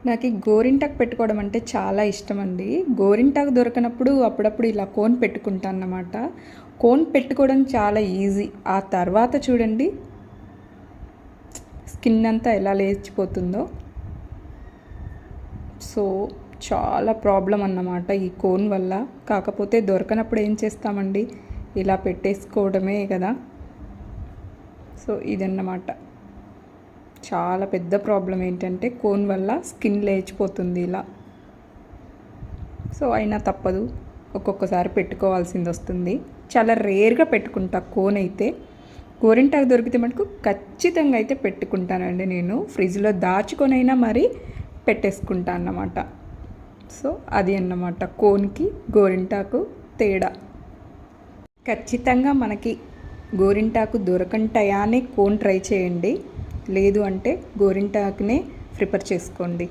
నాకు ఈ గోరింటాకు పెట్టుకోవడం అంటే చాలా ఇష్టం అండి. గోరింటాకు దొరకనప్పుడు అప్పుడప్పుడు ఇలా కోన్ పెట్టుకుంటాను అన్నమాట. కోన్ పెట్టుకోవడం చాలా ఈజీ. ఆ తర్వాత చూడండి స్కిన్ అంతా ఎలా లేచిపోతుందో. సో చాలా ప్రాబ్లం అన్నమాట ఈ కోన్ వల్ల. కాకపోతే దొరకనప్పుడు ఏం చేస్తామండి, ఇలా పెట్టేసుకోవడమే కదా. సో ఇదన్నమాట చాలా పెద్ద ప్రాబ్లం ఏంటంటే కోన్ వల్ల స్కిన్ లేచిపోతుంది ఇలా. సో అయినా తప్పదు, ఒక్కొక్కసారి పెట్టుకోవాల్సింది వస్తుంది. చాలా రేర్గా పెట్టుకుంటా కోన్ అయితే. గోరింటాకు దొరికితే మటుకు ఖచ్చితంగా అయితే పెట్టుకుంటానండి నేను. ఫ్రిడ్జ్లో దాచుకొనైనా మరీ పెట్టేసుకుంటా అన్నమాట. సో అది అన్నమాట కోన్కి గోరింటాకు తేడా. ఖచ్చితంగా మనకి గోరింటాకు దొరకంటాయానే కోన్ ట్రై చేయండి. లేదు అంటే గోరింటాకునే ప్రిపేర్ చేసుకోండి.